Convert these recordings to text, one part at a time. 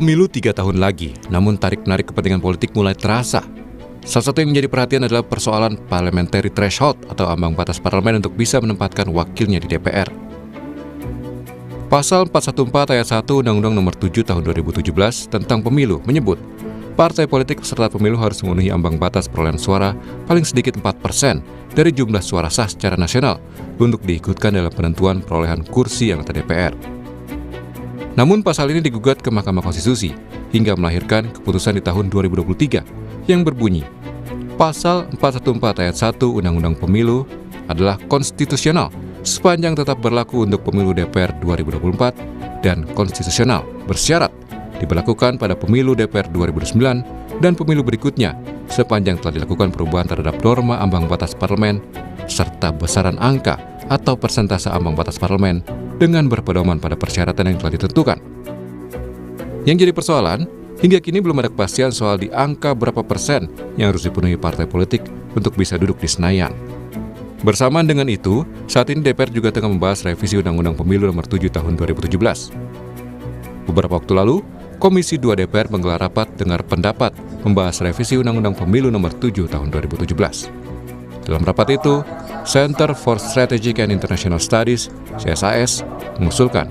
Pemilu 3 tahun lagi, namun tarik-menarik kepentingan politik mulai terasa. Salah satu yang menjadi perhatian adalah persoalan parliamentary threshold atau ambang batas parlemen untuk bisa menempatkan wakilnya di DPR. Pasal 414 ayat 1 Undang-Undang Nomor 7 Tahun 2017 tentang Pemilu menyebut, partai politik peserta pemilu harus memenuhi ambang batas perolehan suara paling sedikit 4% dari jumlah suara sah secara nasional untuk diikutkan dalam penentuan perolehan kursi anggota DPR. Namun pasal ini digugat ke Mahkamah Konstitusi hingga melahirkan keputusan di tahun 2023 yang berbunyi, Pasal 414 ayat 1 Undang-Undang Pemilu adalah konstitusional sepanjang tetap berlaku untuk pemilu DPR 2024 dan konstitusional bersyarat diberlakukan pada pemilu DPR 2009 dan pemilu berikutnya sepanjang telah dilakukan perubahan terhadap norma ambang batas parlemen serta besaran angka atau persentase ambang batas parlemen dengan berpedoman pada persyaratan yang telah ditentukan. Yang jadi persoalan, hingga kini belum ada kepastian soal di angka berapa persen yang harus dipenuhi partai politik untuk bisa duduk di Senayan. Bersamaan dengan itu, saat ini DPR juga tengah membahas revisi Undang-Undang Pemilu Nomor 7 Tahun 2017. Beberapa waktu lalu, Komisi 2 DPR menggelar rapat dengar pendapat membahas revisi Undang-Undang Pemilu Nomor 7 Tahun 2017. Dalam rapat itu, Center for Strategic and International Studies, CSIS, mengusulkan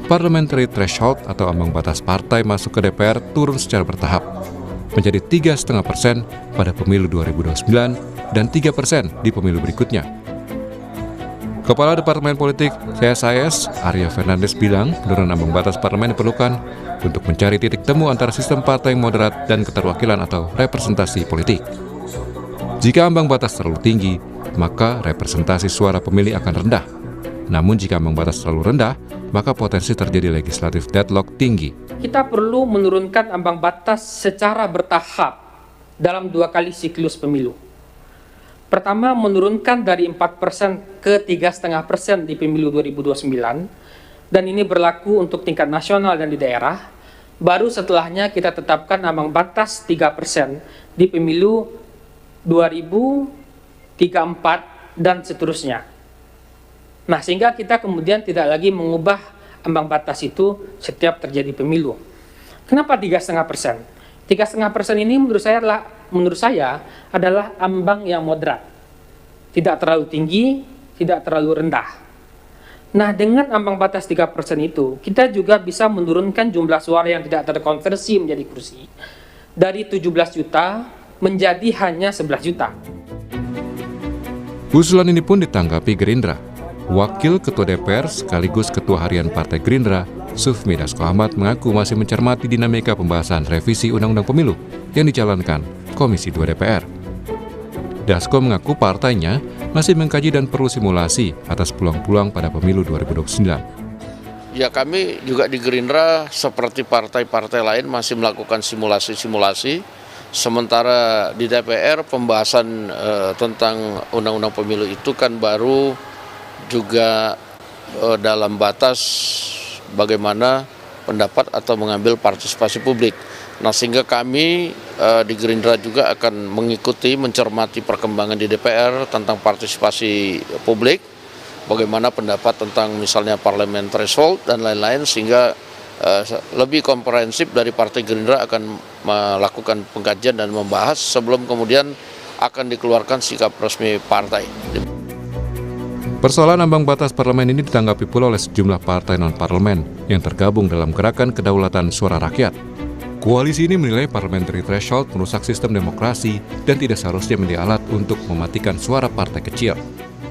parliamentary threshold atau ambang batas partai masuk ke DPR turun secara bertahap, menjadi 3,5% pada pemilu 2029 dan 3% di pemilu berikutnya. Kepala Departemen Politik CSIS, Arya Fernandes bilang penurunan ambang batas parlemen diperlukan untuk mencari titik temu antara sistem partai yang moderat dan keterwakilan atau representasi politik. Jika ambang batas terlalu tinggi, maka representasi suara pemilih akan rendah. Namun jika ambang batas terlalu rendah, maka potensi terjadi legislative deadlock tinggi. Kita perlu menurunkan ambang batas secara bertahap dalam 2 kali siklus pemilu. Pertama, menurunkan dari 4% ke 3,5% di pemilu 2029, dan ini berlaku untuk tingkat nasional dan di daerah. Baru setelahnya kita tetapkan ambang batas 3% di pemilu 2034 dan seterusnya. Nah, sehingga kita kemudian tidak lagi mengubah ambang batas itu setiap terjadi pemilu. Kenapa 3,5%? 3,5% ini menurut saya adalah ambang yang moderat. Tidak terlalu tinggi, tidak terlalu rendah. Nah, dengan ambang batas 3% itu, kita juga bisa menurunkan jumlah suara yang tidak terkonversi menjadi kursi dari 17 juta menjadi hanya 11 juta. Usulan ini pun ditanggapi Gerindra. Wakil Ketua DPR sekaligus Ketua Harian Partai Gerindra, Sufmi Dasko Ahmad mengaku masih mencermati dinamika pembahasan revisi Undang-Undang Pemilu yang dijalankan Komisi 2 DPR. Dasko mengaku partainya masih mengkaji dan perlu simulasi atas peluang-peluang pada pemilu 2029. Ya, kami juga di Gerindra seperti partai-partai lain masih melakukan simulasi-simulasi. Sementara di DPR pembahasan tentang Undang-Undang Pemilu itu kan baru juga dalam batas bagaimana pendapat atau mengambil partisipasi publik. Nah, sehingga kami di Gerindra juga akan mengikuti, mencermati perkembangan di DPR tentang partisipasi publik, bagaimana pendapat tentang misalnya parliamentary threshold dan lain-lain, sehingga lebih komprehensif dari Partai Gerindra akan melakukan pengkajian dan membahas sebelum kemudian akan dikeluarkan sikap resmi partai. Persoalan ambang batas parlemen ini ditanggapi pula oleh sejumlah partai non-parlemen yang tergabung dalam Gerakan Kedaulatan Suara Rakyat. Koalisi ini menilai parliamentary threshold merusak sistem demokrasi dan tidak seharusnya menjadi alat untuk mematikan suara partai kecil.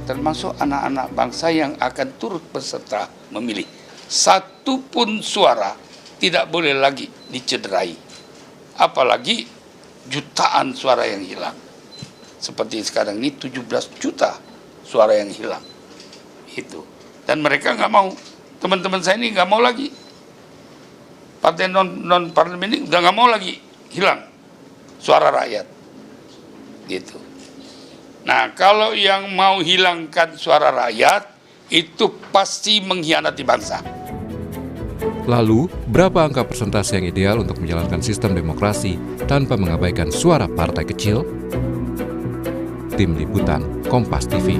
Termasuk anak-anak bangsa yang akan turut berserta memilih. Satu pun suara tidak boleh lagi dicederai. Apalagi jutaan suara yang hilang. Seperti sekarang ini 17 juta suara yang hilang. Itu. Dan mereka nggak mau, teman-teman saya ini nggak mau lagi. Partai non-parlemen ini udah nggak mau lagi hilang suara rakyat. Gitu. Nah, kalau yang mau hilangkan suara rakyat, itu pasti mengkhianati bangsa. Lalu, berapa angka persentase yang ideal untuk menjalankan sistem demokrasi tanpa mengabaikan suara partai kecil? Tim Liputan Kompas TV.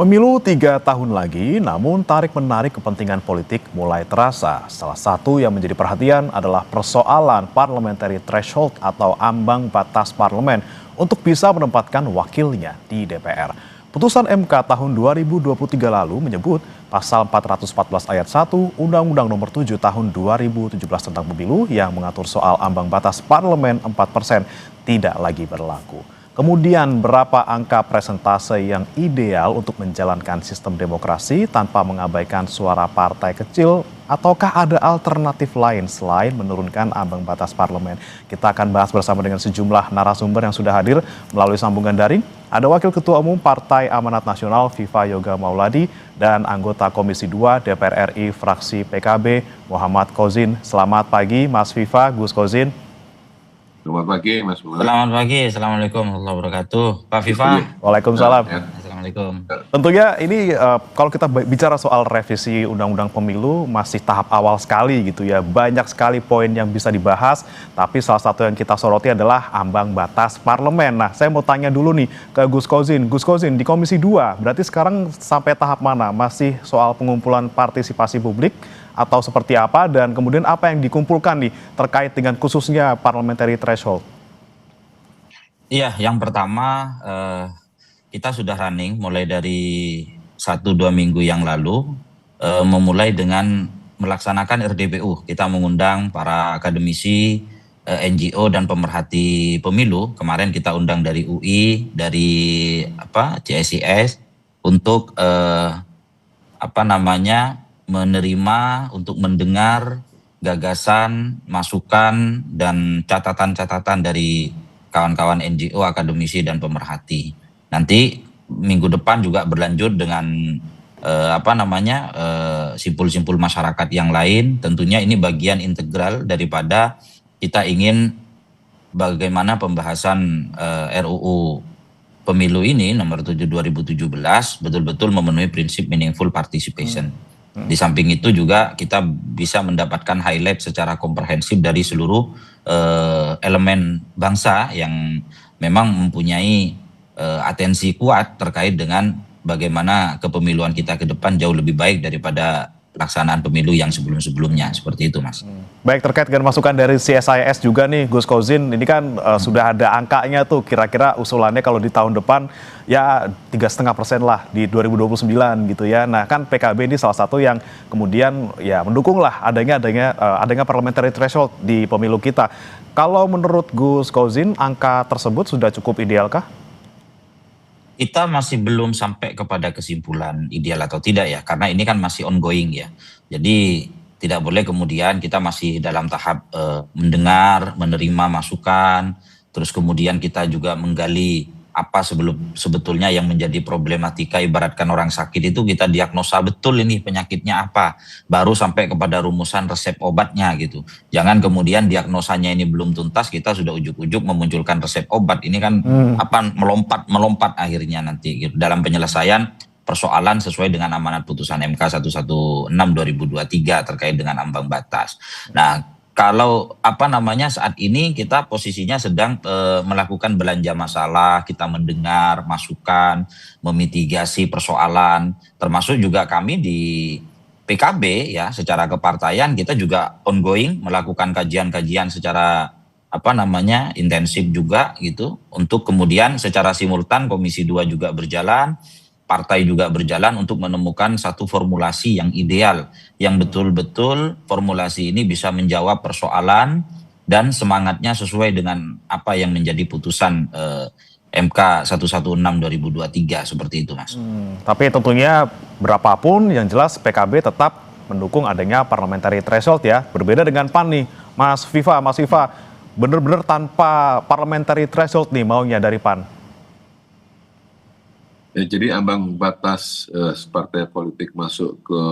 Pemilu 3 tahun lagi, namun tarik-menarik kepentingan politik mulai terasa. Salah satu yang menjadi perhatian adalah persoalan parliamentary threshold atau ambang batas parlemen untuk bisa menempatkan wakilnya di DPR. Putusan MK tahun 2023 lalu menyebut pasal 414 ayat 1 Undang-Undang Nomor 7 tahun 2017 tentang pemilu yang mengatur soal ambang batas parlemen 4% tidak lagi berlaku. Kemudian berapa angka presentase yang ideal untuk menjalankan sistem demokrasi tanpa mengabaikan suara partai kecil, ataukah ada alternatif lain selain menurunkan ambang batas parlemen? Kita akan bahas bersama dengan sejumlah narasumber yang sudah hadir melalui sambungan daring. Ada Wakil Ketua Umum Partai Amanat Nasional Viva Yoga Mauladi dan anggota Komisi 2 DPR RI fraksi PKB Muhammad Kozin. Selamat pagi Mas Viva, Gus Kozin. Selamat pagi, Mas Bunga. Selamat pagi, Assalamualaikum warahmatullahi wabarakatuh. Pak Viva. Waalaikumsalam. Assalamualaikum. Tentunya ini kalau kita bicara soal revisi Undang-Undang Pemilu masih tahap awal sekali gitu ya. Banyak sekali poin yang bisa dibahas, tapi salah satu yang kita soroti adalah ambang batas parlemen. Nah, saya mau tanya dulu nih ke Gus Kozin. Gus Kozin, di Komisi 2, berarti sekarang sampai tahap mana? Masih soal pengumpulan partisipasi publik atau seperti apa, dan kemudian apa yang dikumpulkan nih terkait dengan khususnya parliamentary threshold? Iya, yang pertama kita sudah running mulai dari 1-2 minggu yang lalu, memulai dengan melaksanakan RDPU. Kita mengundang para akademisi, NGO dan pemerhati pemilu. Kemarin kita undang dari UI, dari CSIS untuk menerima untuk mendengar gagasan, masukan, dan catatan-catatan dari kawan-kawan NGO, akademisi, dan pemerhati. Nanti minggu depan juga berlanjut dengan simpul-simpul masyarakat yang lain. Tentunya ini bagian integral daripada kita ingin bagaimana pembahasan RUU Pemilu ini nomor 7 2017 betul-betul memenuhi prinsip meaningful participation. Di samping itu juga kita bisa mendapatkan highlight secara komprehensif dari seluruh elemen bangsa yang memang mempunyai atensi kuat terkait dengan bagaimana kepemiluan kita ke depan jauh lebih baik daripada pelaksanaan pemilu yang sebelum-sebelumnya. Seperti itu, Mas. Baik, terkait dengan masukan dari CSIS juga nih, Gus Kozin, ini kan sudah ada angkanya tuh, kira-kira usulannya kalau di tahun depan ya 3,5% lah di 2029 gitu ya. Nah kan PKB ini salah satu yang kemudian ya mendukung lah adanya parliamentary threshold di pemilu kita. Kalau menurut Gus Kozin, angka tersebut sudah cukup idealkah? Kita masih belum sampai kepada kesimpulan ideal atau tidak ya, karena ini kan masih ongoing ya. Jadi tidak boleh kemudian kita masih dalam tahap mendengar, menerima masukan, terus kemudian kita juga menggali apa sebetulnya yang menjadi problematika. Ibaratkan orang sakit itu kita diagnosa betul ini penyakitnya apa, baru sampai kepada rumusan resep obatnya gitu. Jangan kemudian diagnosanya ini belum tuntas kita sudah ujuk-ujuk memunculkan resep obat. Ini kan melompat akhirnya nanti gitu, dalam penyelesaian persoalan sesuai dengan amanat putusan MK 116 2023 terkait dengan ambang batas. Nah, kalau saat ini kita posisinya sedang melakukan belanja masalah, kita mendengar masukan, memitigasi persoalan, termasuk juga kami di PKB ya secara kepartaian kita juga ongoing melakukan kajian-kajian secara intensif juga gitu, untuk kemudian secara simultan Komisi 2 juga berjalan, partai juga berjalan untuk menemukan satu formulasi yang ideal, yang betul-betul formulasi ini bisa menjawab persoalan dan semangatnya sesuai dengan apa yang menjadi putusan MK 116 2023 seperti itu, Mas. Tapi tentunya berapapun yang jelas PKB tetap mendukung adanya parliamentary threshold ya. Berbeda dengan PAN nih, Mas Viva, benar-benar tanpa parliamentary threshold nih maunya dari PAN. Ya, jadi ambang batas partai politik masuk ke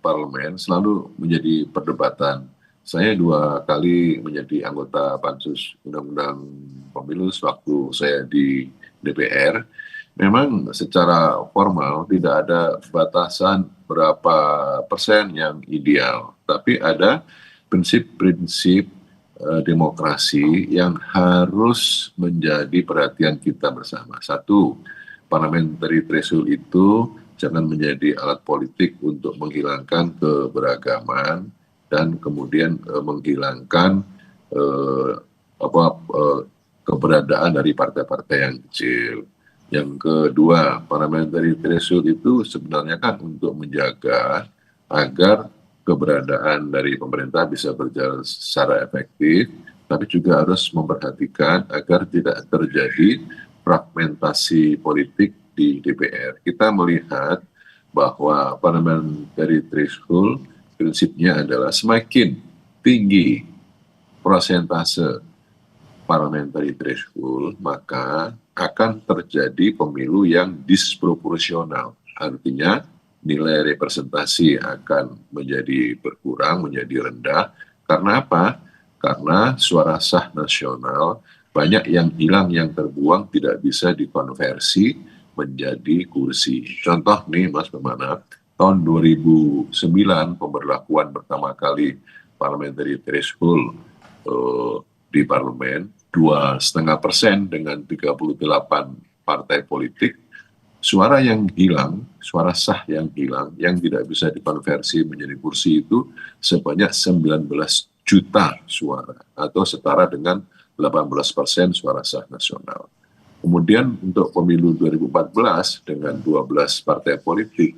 parlemen selalu menjadi perdebatan. Saya 2 kali menjadi anggota Pansus Undang-Undang Pemilu sewaktu saya di DPR. Memang secara formal tidak ada batasan berapa persen yang ideal, tapi ada prinsip-prinsip demokrasi yang harus menjadi perhatian kita bersama. Satu, parliamentary threshold itu jangan menjadi alat politik untuk menghilangkan keberagaman dan kemudian menghilangkan keberadaan dari partai-partai yang kecil. Yang kedua, parliamentary threshold itu sebenarnya kan untuk menjaga agar keberadaan dari pemerintah bisa berjalan secara efektif, tapi juga harus memperhatikan agar tidak terjadi fragmentasi politik di DPR. Kita melihat bahwa parliamentary threshold prinsipnya adalah semakin tinggi persentase parliamentary threshold, maka akan terjadi pemilu yang disproporsional. Artinya nilai representasi akan menjadi berkurang, menjadi rendah. Karena apa? Karena suara sah nasional banyak yang hilang, yang terbuang, tidak bisa dikonversi menjadi kursi. Contoh nih Mas Pemana, tahun 2009 pemberlakuan pertama kali parliamentary threshold di parlemen, 2,5% dengan 38 partai politik, suara yang hilang, suara sah yang hilang, yang tidak bisa dikonversi menjadi kursi itu sebanyak 19 juta suara, atau setara dengan 18% suara sah nasional. Kemudian untuk pemilu 2014 dengan 12 partai politik,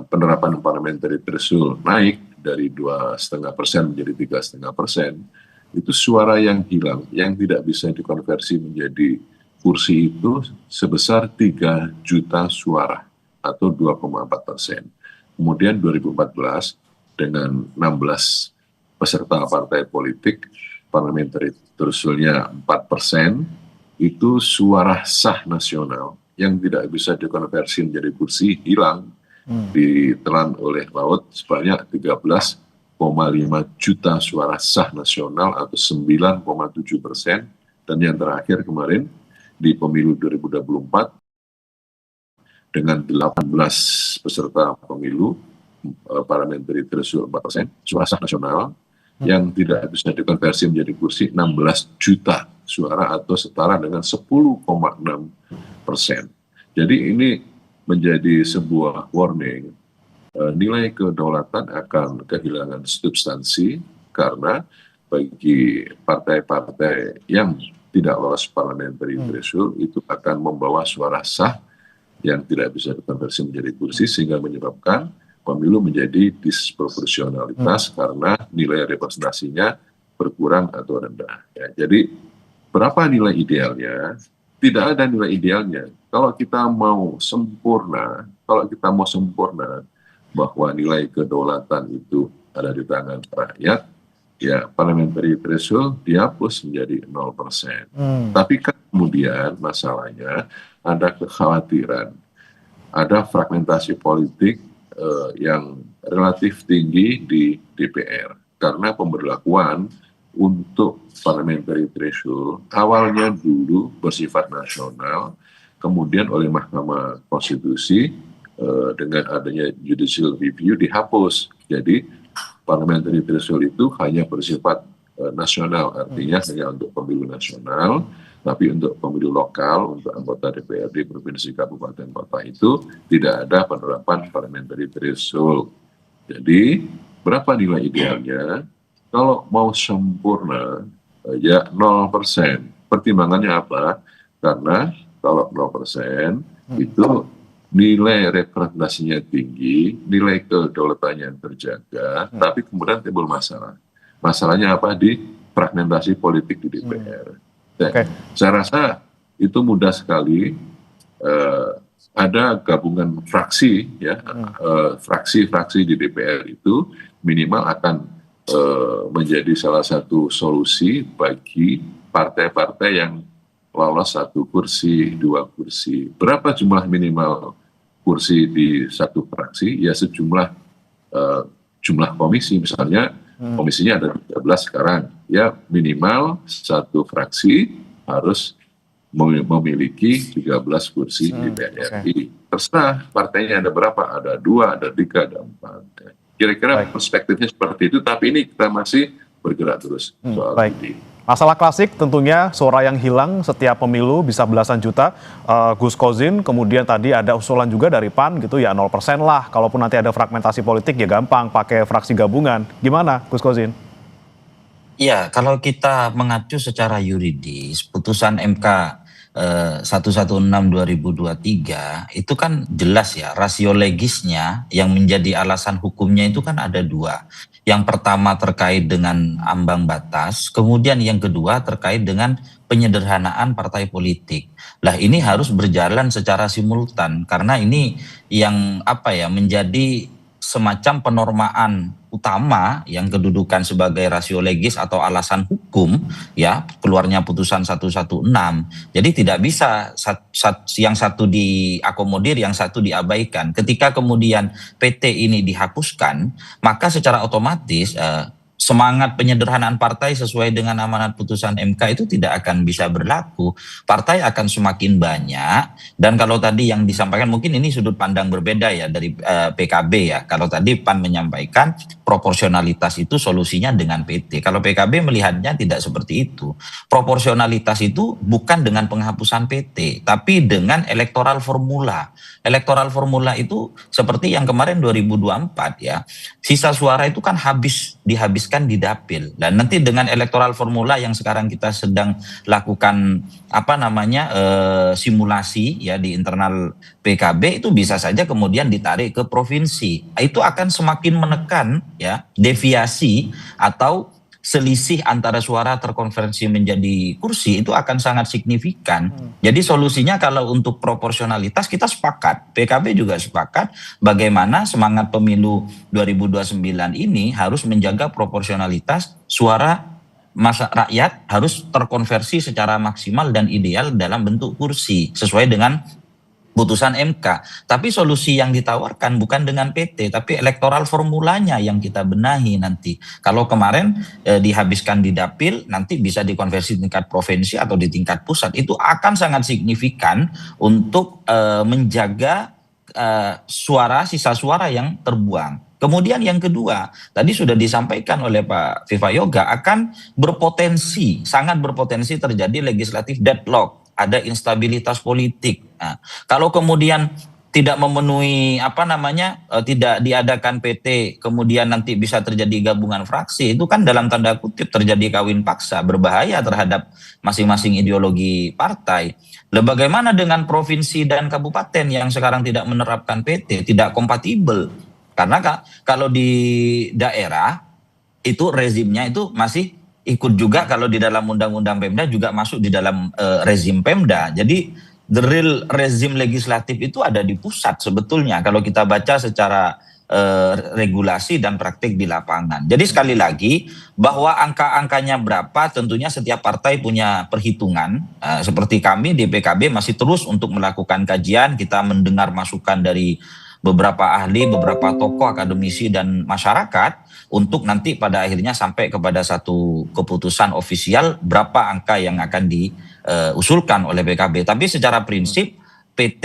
penerapan parliamentary threshold naik dari 2,5% menjadi 3,5%, itu suara yang hilang, yang tidak bisa dikonversi menjadi kursi itu sebesar 3 juta suara atau 2,4%. Kemudian 2014 dengan 16 peserta partai politik, parliamentary threshold-nya 4%, itu suara sah nasional yang tidak bisa dikonversi menjadi kursi hilang, ditelan oleh laut sebanyak 13,5 juta suara sah nasional atau 9,7%. Dan yang terakhir kemarin di pemilu 2024 dengan 18 peserta pemilu parliamentary threshold 4%, suara sah nasional yang tidak bisa dikonversi menjadi kursi 16 juta suara atau setara dengan 10,6%. Jadi ini menjadi sebuah warning, nilai kedaulatan akan kehilangan substansi karena bagi partai-partai yang tidak lolos parliamentary threshold itu akan membawa suara sah yang tidak bisa dikonversi menjadi kursi sehingga menyebabkan pemilu menjadi disproporsionalitas karena nilai representasinya berkurang atau rendah. Ya, jadi berapa nilai idealnya? Tidak ada nilai idealnya. Kalau kita mau sempurna, bahwa nilai kedaulatan itu ada di tangan rakyat, ya parliamentary threshold dihapus menjadi 0%. Tapi kan kemudian masalahnya ada kekhawatiran, ada fragmentasi politik yang relatif tinggi di DPR. Karena pemberlakuan untuk parliamentary threshold awalnya dulu bersifat nasional, kemudian oleh Mahkamah Konstitusi dengan adanya judicial review dihapus. Jadi parliamentary threshold itu hanya bersifat nasional, artinya hanya untuk pemilu nasional, tapi untuk pemilu lokal, untuk anggota DPRD provinsi, kabupaten, kota itu tidak ada penerapan parliamentary threshold. Jadi berapa nilai idealnya? Kalau mau sempurna ya 0%. Pertimbangannya apa? Karena kalau 0% itu nilai representasinya tinggi, nilai kedaulatannya terjaga, tapi kemudian timbul masalah. Masalahnya apa? Di fragmentasi politik di DPR. Saya rasa itu mudah sekali. Ada gabungan fraksi, ya, fraksi-fraksi di DPR itu minimal akan menjadi salah satu solusi bagi partai-partai yang lolos 1 kursi, 2 kursi. Berapa jumlah minimal kursi di satu fraksi? Ya sejumlah jumlah komisi, misalnya komisinya ada 13 sekarang, ya minimal satu fraksi harus memiliki 13 kursi di DPR. Terserah partainya ada berapa, ada 2, ada 3, ada 4. Kira-kira perspektifnya seperti itu, tapi ini kita masih bergerak terus soal ini. Masalah klasik tentunya suara yang hilang setiap pemilu bisa belasan juta. Gus Kozin, kemudian tadi ada usulan juga dari PAN gitu ya 0% lah. Kalaupun nanti ada fragmentasi politik ya gampang pakai fraksi gabungan. Gimana Gus Kozin? Ya, kalau kita mengacu secara yuridis, putusan MK 116/2023 itu kan jelas ya, rasio legisnya yang menjadi alasan hukumnya itu kan ada dua. Yang pertama terkait dengan ambang batas, kemudian yang kedua terkait dengan penyederhanaan partai politik. Lah ini harus berjalan secara simultan karena ini yang menjadi semacam penormaan utama yang kedudukan sebagai rasio legis atau alasan hukum ya keluarnya putusan 116. Jadi tidak bisa yang satu diakomodir, yang satu diabaikan. Ketika kemudian PT ini dihapuskan, maka secara otomatis semangat penyederhanaan partai sesuai dengan amanat putusan MK itu tidak akan bisa berlaku. Partai akan semakin banyak, dan kalau tadi yang disampaikan mungkin ini sudut pandang berbeda ya dari PKB ya. Kalau tadi PAN menyampaikan proporsionalitas itu solusinya dengan PT. Kalau PKB melihatnya tidak seperti itu. Proporsionalitas itu bukan dengan penghapusan PT, tapi dengan electoral formula. Electoral formula itu seperti yang kemarin 2024 ya. Sisa suara itu kan dihabiskan di dapil. Dan nanti dengan electoral formula yang sekarang kita sedang lakukan simulasi ya di internal PKB, itu bisa saja kemudian ditarik ke provinsi. Itu akan semakin menekan ya deviasi atau selisih antara suara terkonversi menjadi kursi itu akan sangat signifikan. Jadi solusinya kalau untuk proporsionalitas kita sepakat, PKB juga sepakat bagaimana semangat pemilu 2029 ini harus menjaga proporsionalitas suara rakyat harus terkonversi secara maksimal dan ideal dalam bentuk kursi sesuai dengan putusan MK. Tapi solusi yang ditawarkan bukan dengan PT, tapi elektoral formulanya yang kita benahi nanti. Kalau kemarin dihabiskan di dapil, nanti bisa dikonversi di tingkat provinsi atau di tingkat pusat. Itu akan sangat signifikan untuk menjaga sisa suara yang terbuang. Kemudian yang kedua, tadi sudah disampaikan oleh Pak Viva Yoga, akan sangat berpotensi terjadi legislatif deadlock. Ada instabilitas politik. Nah, kalau kemudian tidak memenuhi tidak diadakan PT, kemudian nanti bisa terjadi gabungan fraksi, itu kan dalam tanda kutip terjadi kawin paksa, berbahaya terhadap masing-masing ideologi partai. Bagaimana dengan provinsi dan kabupaten yang sekarang tidak menerapkan PT, tidak kompatibel? Karena kalau di daerah itu rezimnya itu masih ikut juga, kalau di dalam undang-undang Pemda juga masuk di dalam rezim Pemda. Jadi the real rezim legislatif itu ada di pusat sebetulnya kalau kita baca secara regulasi dan praktik di lapangan. Jadi sekali lagi bahwa angka-angkanya berapa tentunya setiap partai punya perhitungan. Seperti kami di PKB masih terus untuk melakukan kajian, kita mendengar masukan dari beberapa ahli, beberapa tokoh akademisi dan masyarakat untuk nanti pada akhirnya sampai kepada satu keputusan ofisial berapa angka yang akan diusulkan oleh PKB. Tapi secara prinsip PT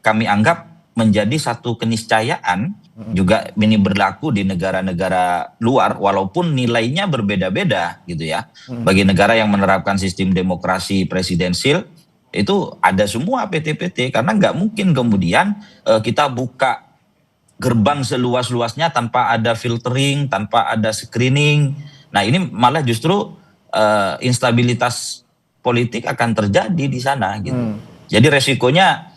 kami anggap menjadi satu keniscayaan, juga ini berlaku di negara-negara luar walaupun nilainya berbeda-beda gitu ya. Bagi negara yang menerapkan sistem demokrasi presidensil itu ada semua PT-PT, karena nggak mungkin kemudian kita buka gerbang seluas-luasnya tanpa ada filtering, tanpa ada screening. Nah ini malah justru instabilitas politik akan terjadi di sana gitu. Jadi resikonya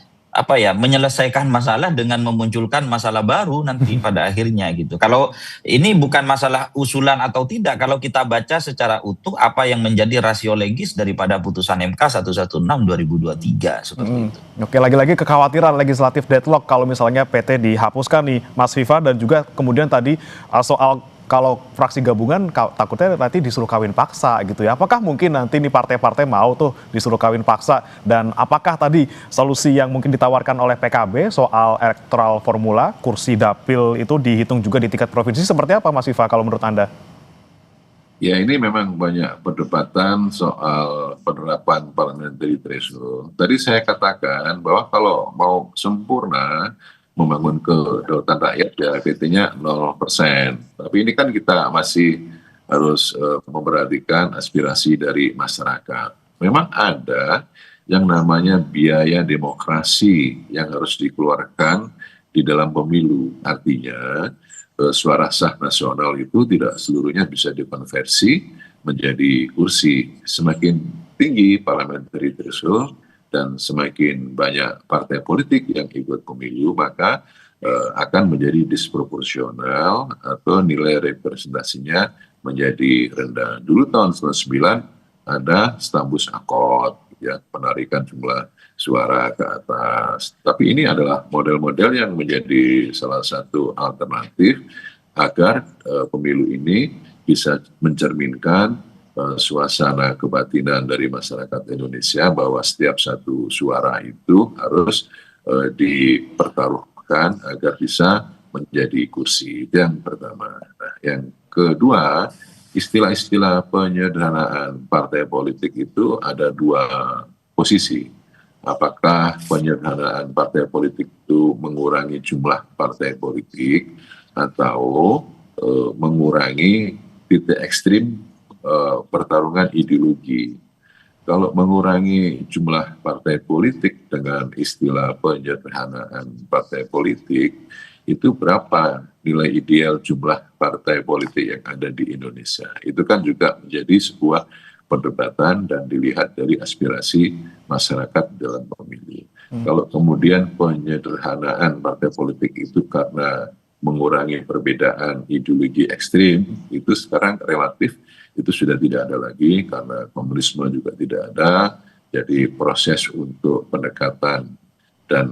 menyelesaikan masalah dengan memunculkan masalah baru nanti pada akhirnya gitu. Kalau ini bukan masalah usulan atau tidak, kalau kita baca secara utuh apa yang menjadi rasio legis daripada putusan MK 116/2023 seperti itu. Oke, lagi-lagi kekhawatiran legislatif deadlock kalau misalnya PT dihapuskan nih Mas Viva, dan juga kemudian tadi soal kalau fraksi gabungan takutnya nanti disuruh kawin paksa gitu ya. Apakah mungkin nanti nih partai-partai mau tuh disuruh kawin paksa, dan apakah tadi solusi yang mungkin ditawarkan oleh PKB soal electoral formula, kursi dapil itu dihitung juga di tingkat provinsi, seperti apa Mas Viva kalau menurut Anda? Ya, ini memang banyak perdebatan soal penerapan parliamentary threshold. Tadi saya katakan bahwa kalau mau sempurna membangun kedaulatan rakyat ya PT-nya 0%. Tapi ini kan kita masih harus memperhatikan aspirasi dari masyarakat. Memang ada yang namanya biaya demokrasi yang harus dikeluarkan di dalam pemilu. Artinya suara sah nasional itu tidak seluruhnya bisa dikonversi menjadi kursi. Semakin tinggi parliamentary threshold dan semakin banyak partai politik yang ikut pemilu, maka akan menjadi disproporsional atau nilai representasinya menjadi rendah. Dulu tahun 1999 ada stambus akord, ya, penarikan jumlah suara ke atas. Tapi ini adalah model-model yang menjadi salah satu alternatif agar pemilu ini bisa mencerminkan suasana kebatinan dari masyarakat Indonesia bahwa setiap satu suara itu harus dipertaruhkan agar bisa menjadi kursi. Itu yang pertama. Nah, yang kedua, istilah-istilah penyederhanaan partai politik itu ada dua posisi. Apakah penyederhanaan partai politik itu mengurangi jumlah partai politik atau mengurangi titik ekstrim pertarungan ideologi. Kalau mengurangi jumlah partai politik dengan istilah penyederhanaan partai politik, itu berapa nilai ideal jumlah partai politik yang ada di Indonesia? Itu kan juga menjadi sebuah perdebatan dan dilihat dari aspirasi masyarakat dalam pemilu. Kalau kemudian penyederhanaan partai politik itu karena mengurangi perbedaan ideologi ekstrim, itu sekarang relatif itu sudah tidak ada lagi karena komunisme juga tidak ada. Jadi proses untuk pendekatan dan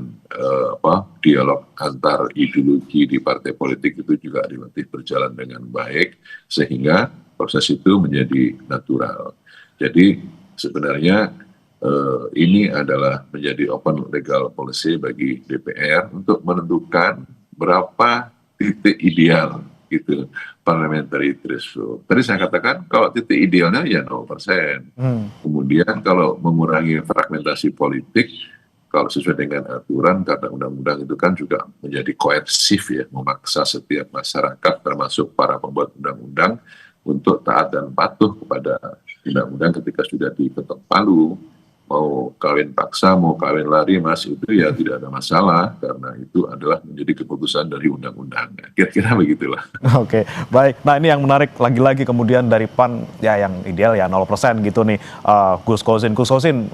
dialog antar ideologi di partai politik itu juga relatif berjalan dengan baik sehingga proses itu menjadi natural. Jadi sebenarnya ini adalah menjadi open legal policy bagi DPR untuk menentukan berapa titik ideal gitu parliamentary threshold. Tadi saya katakan kalau titik idealnya ya 0%. Kemudian kalau mengurangi fragmentasi politik, kalau sesuai dengan aturan karena undang-undang itu kan juga menjadi koersif ya, memaksa setiap masyarakat termasuk para pembuat undang-undang untuk taat dan patuh kepada undang-undang ketika sudah diketok palu. Mau kawin paksa, mau kawin lari, Mas, itu ya tidak ada masalah karena itu adalah menjadi keputusan dari undang-undang. Kira-kira begitulah. Oke, baik. Nah, ini yang menarik lagi-lagi kemudian dari PAN ya yang ideal ya 0% gitu nih. Gus Kosin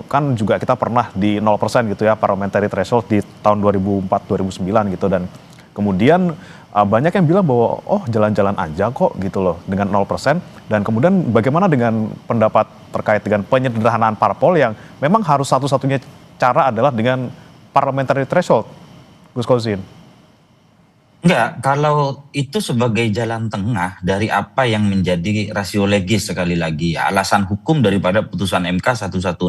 kan juga kita pernah di 0% gitu ya parliamentary threshold di tahun 2004-2009 gitu, dan kemudian banyak yang bilang bahwa jalan-jalan aja kok gitu loh dengan 0%. Dan kemudian bagaimana dengan pendapat terkait dengan penyederhanaan parpol yang memang harus satu-satunya cara adalah dengan parliamentary threshold, Gus Kosin? Enggak, kalau itu sebagai jalan tengah dari apa yang menjadi rasio legis sekali lagi ya, alasan hukum daripada putusan MK 116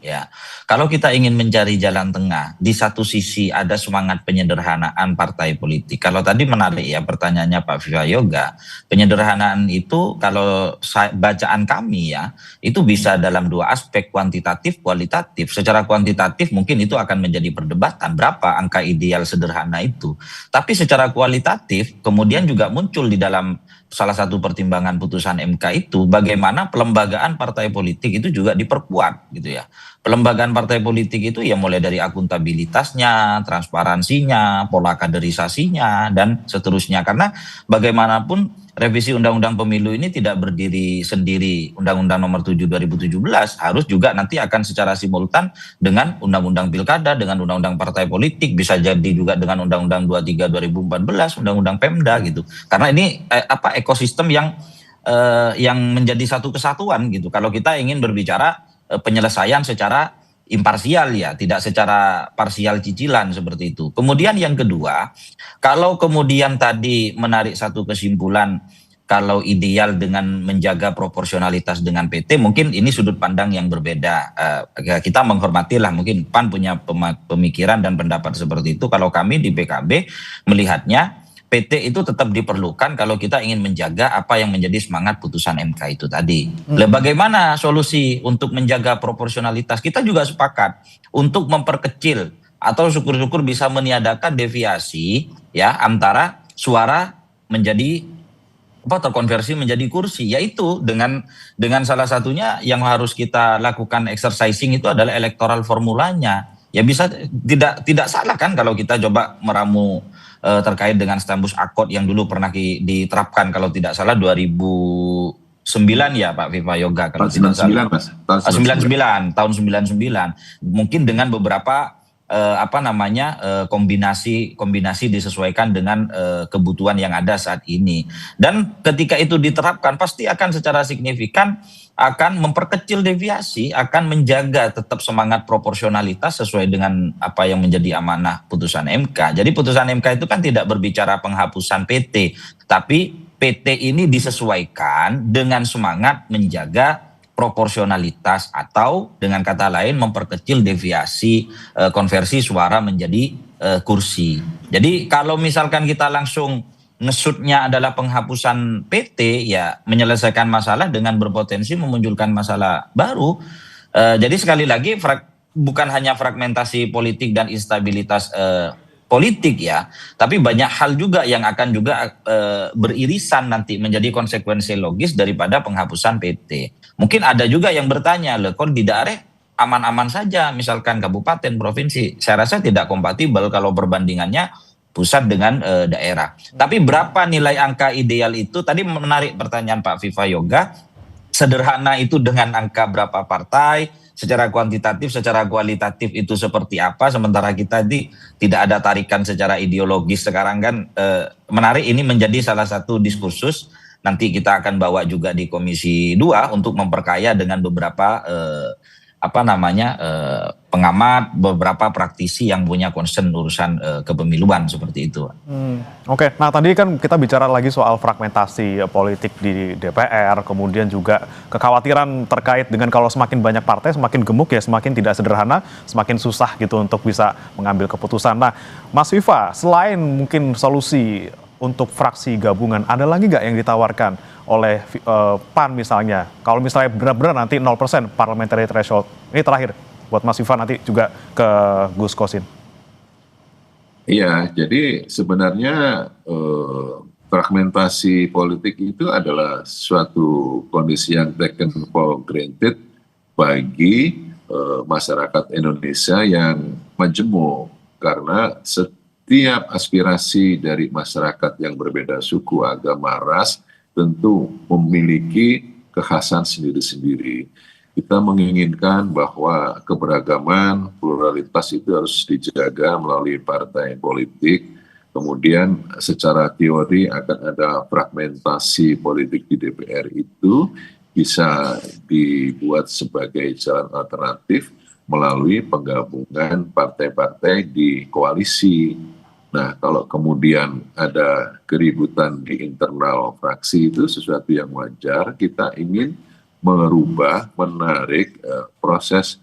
ya. Kalau kita ingin mencari jalan tengah, di satu sisi ada semangat penyederhanaan partai politik. Kalau tadi menarik ya pertanyaannya Pak Viva Yoga, penyederhanaan itu kalau bacaan kami ya, itu bisa dalam dua aspek, kuantitatif, kualitatif. Secara kuantitatif mungkin itu akan menjadi perdebatan berapa angka ideal sederhana itu. Tapi secara kualitatif kemudian juga muncul di dalam salah satu pertimbangan putusan MK itu bagaimana pelembagaan partai politik itu juga diperkuat gitu ya. Pelembagaan partai politik itu ya mulai dari akuntabilitasnya, transparansinya, pola kaderisasinya dan seterusnya. Karena bagaimanapun revisi Undang-Undang Pemilu ini tidak berdiri sendiri. Undang-Undang Nomor 7 2017 harus juga nanti akan secara simultan dengan Undang-Undang Pilkada, dengan Undang-Undang Partai Politik, bisa jadi juga dengan Undang-Undang 23 2014, Undang-Undang Pemda gitu. Karena ini ekosistem yang menjadi satu kesatuan gitu. Kalau kita ingin berbicara penyelesaian secara imparsial ya, tidak secara parsial cicilan seperti itu. Kemudian yang kedua, kalau kemudian tadi menarik satu kesimpulan kalau ideal dengan menjaga proporsionalitas dengan PT, mungkin ini sudut pandang yang berbeda. Kita menghormatilah, mungkin PAN punya pemikiran dan pendapat seperti itu. Kalau kami di PKB melihatnya PT itu tetap diperlukan kalau kita ingin menjaga apa yang menjadi semangat putusan MK itu tadi. Bagaimana solusi untuk menjaga proporsionalitas? Kita juga sepakat untuk memperkecil atau syukur-syukur bisa meniadakan deviasi ya antara suara menjadi terkonversi menjadi kursi, yaitu dengan salah satunya yang harus kita lakukan exercising itu adalah electoral formulanya. Ya bisa tidak salah kan kalau kita coba meramu terkait dengan stambus akot yang dulu pernah diterapkan kalau tidak salah 2009 ya Pak Viva Yoga kalau tidak salah. 99 Mas. Tahun 99 tahun 99. Mungkin dengan beberapa kombinasi disesuaikan dengan kebutuhan yang ada saat ini. Dan ketika itu diterapkan pasti akan secara signifikan akan memperkecil deviasi, akan menjaga tetap semangat proporsionalitas sesuai dengan apa yang menjadi amanah putusan MK. Jadi putusan MK itu kan tidak berbicara penghapusan PT, tapi PT ini disesuaikan dengan semangat menjaga proporsionalitas atau dengan kata lain memperkecil deviasi konversi suara menjadi kursi. Jadi kalau misalkan kita langsung ngesutnya adalah penghapusan PT, ya menyelesaikan masalah dengan berpotensi memunculkan masalah baru. Jadi sekali lagi bukan hanya fragmentasi politik dan instabilitas politik ya, tapi banyak hal juga yang akan juga beririsan nanti menjadi konsekuensi logis daripada penghapusan PT. Mungkin ada juga yang bertanya, loh kok di daerah aman-aman saja, misalkan kabupaten, provinsi. Saya rasa tidak kompatibel kalau perbandingannya pusat dengan daerah. Tapi berapa nilai angka ideal itu? Tadi menarik pertanyaan Pak Viva Yoga. Sederhana itu dengan angka berapa partai, secara kuantitatif, secara kualitatif itu seperti apa, sementara kita tidak ada tarikan secara ideologis sekarang kan. Menarik, ini menjadi salah satu diskursus. Nanti kita akan bawa juga di Komisi 2 untuk memperkaya dengan beberapa pengamat, beberapa praktisi yang punya concern urusan kepemiluan seperti itu. Oke, nah tadi kan kita bicara lagi soal fragmentasi politik di DPR, kemudian juga kekhawatiran terkait dengan kalau semakin banyak partai, semakin gemuk ya, semakin tidak sederhana, semakin susah gitu untuk bisa mengambil keputusan. Nah, Mas Viva, selain mungkin solusi untuk fraksi gabungan, ada lagi nggak yang ditawarkan oleh PAN misalnya? Kalau misalnya benar-benar nanti 0% parliamentary threshold. Ini terakhir buat Mas Viva, nanti juga ke Gus Kosin. Iya, jadi sebenarnya fragmentasi politik itu adalah suatu kondisi yang taken for granted bagi masyarakat Indonesia yang majemuk, karena setiap aspirasi dari masyarakat yang berbeda suku, agama, ras tentu memiliki kekhasan sendiri-sendiri. Kita menginginkan bahwa keberagaman, pluralitas itu harus dijaga melalui partai politik. Kemudian secara teori akan ada fragmentasi politik di DPR itu bisa dibuat sebagai jalan alternatif melalui penggabungan partai-partai di koalisi. Nah, kalau kemudian ada keributan di internal fraksi itu sesuatu yang wajar. Kita ingin merubah, menarik proses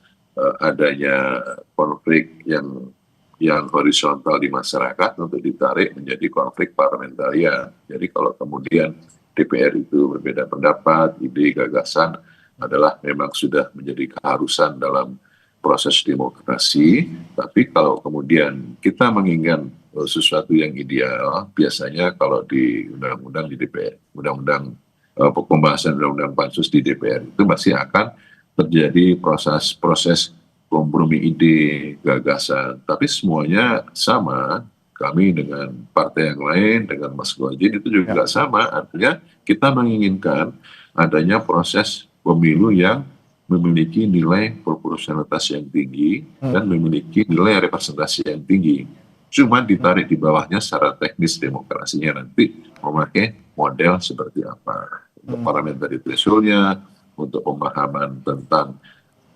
adanya konflik yang horizontal di masyarakat untuk ditarik menjadi konflik parlementaria. Jadi kalau kemudian DPR itu berbeda pendapat, ide, gagasan adalah memang sudah menjadi keharusan dalam proses demokrasi, tapi kalau kemudian kita menginginkan sesuatu yang ideal, biasanya kalau di undang-undang di DPR, pembahasan undang-undang pansus di DPR itu masih akan terjadi proses kompromi ide, gagasan, tapi semuanya sama. Kami dengan partai yang lain, dengan Mas Gwajin itu juga sama, artinya kita menginginkan adanya proses pemilu yang memiliki nilai proporsionalitas yang tinggi dan memiliki nilai representasi yang tinggi. Cuma ditarik di bawahnya secara teknis demokrasinya nanti memakai model seperti apa. Untuk parliamentary threshold-nya, untuk pemahaman tentang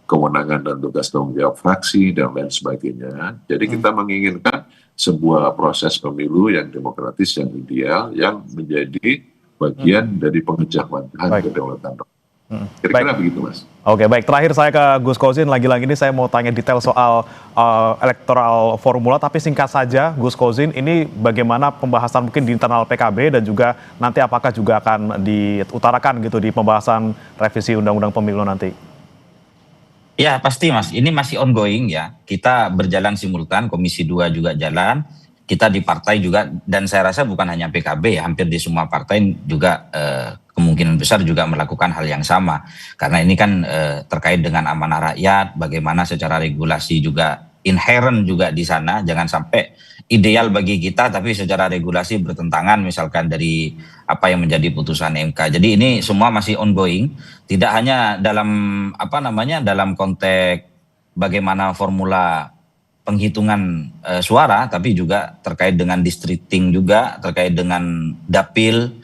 kewenangan dan tugas tanggung jawab fraksi dan lain sebagainya. Jadi kita menginginkan sebuah proses pemilu yang demokratis, yang ideal, yang menjadi bagian dari pengejawantahan kedaulatan. Kira-kira begitu, Mas. Oke, baik. Terakhir saya ke Gus Kosin. Lagi-lagi ini saya mau tanya detail soal electoral formula, tapi singkat saja, Gus Kosin, ini bagaimana pembahasan mungkin di internal PKB dan juga nanti apakah juga akan diutarakan gitu di pembahasan revisi Undang-Undang Pemilu nanti? Ya pasti Mas, ini masih ongoing ya. Kita berjalan simultan, Komisi 2 juga jalan. kita di partai juga, dan saya rasa bukan hanya PKB ya, hampir di semua partai juga kemungkinan besar juga melakukan hal yang sama. Karena ini kan terkait dengan amanah rakyat, bagaimana secara regulasi juga inherent juga di sana, jangan sampai ideal bagi kita tapi secara regulasi bertentangan misalkan dari apa yang menjadi putusan MK. Jadi ini semua masih ongoing, tidak hanya dalam dalam konteks bagaimana formula penghitungan suara, tapi juga terkait dengan districting juga, terkait dengan dapil,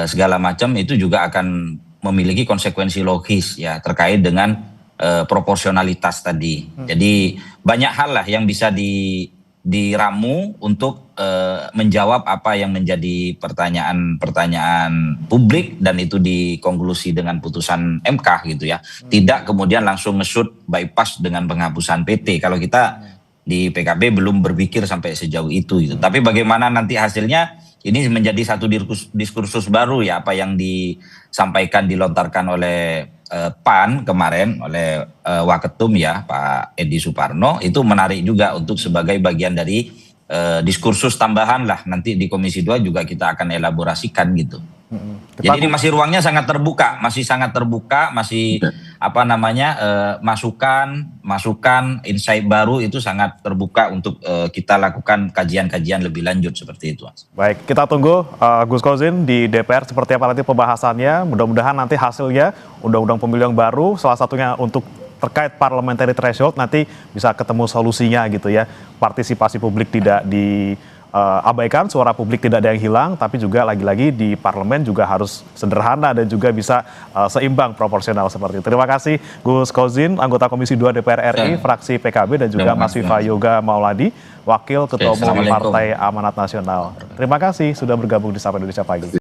segala macam itu juga akan memiliki konsekuensi logis ya terkait dengan proporsionalitas tadi. Jadi banyak hal lah yang bisa diramu untuk menjawab apa yang menjadi pertanyaan publik, dan itu dikonklusi dengan putusan MK gitu ya. Tidak kemudian langsung nge-shoot bypass dengan penghapusan PT. Kalau kita di PKB belum berpikir sampai sejauh itu gitu. Tapi bagaimana nanti hasilnya, ini menjadi satu diskursus baru ya, apa yang disampaikan, dilontarkan oleh PAN kemarin oleh Waketum ya Pak Edi Suparno, itu menarik juga untuk sebagai bagian dari diskursus tambahan lah, nanti di Komisi 2 juga kita akan elaborasikan gitu. Jadi ini masih ruangnya sangat terbuka, masih masukan insight baru itu sangat terbuka untuk kita lakukan kajian-kajian lebih lanjut seperti itu. Baik, kita tunggu Gus Kozin di DPR seperti apa nanti pembahasannya. Mudah-mudahan nanti hasilnya undang-undang pemilu yang baru, salah satunya untuk terkait parliamentary threshold, nanti bisa ketemu solusinya gitu ya. Partisipasi publik tidak diabaikan, suara publik tidak ada yang hilang, tapi juga lagi-lagi di parlemen juga harus sederhana dan juga bisa seimbang, proporsional seperti itu. Terima kasih Gus Kozin, anggota Komisi 2 DPR RI, fraksi PKB, dan juga Mas Viva Yoga Mauladi, Wakil Ketua Umum Partai Amanat Nasional. Terima kasih sudah bergabung di Sapa Indonesia Pagi.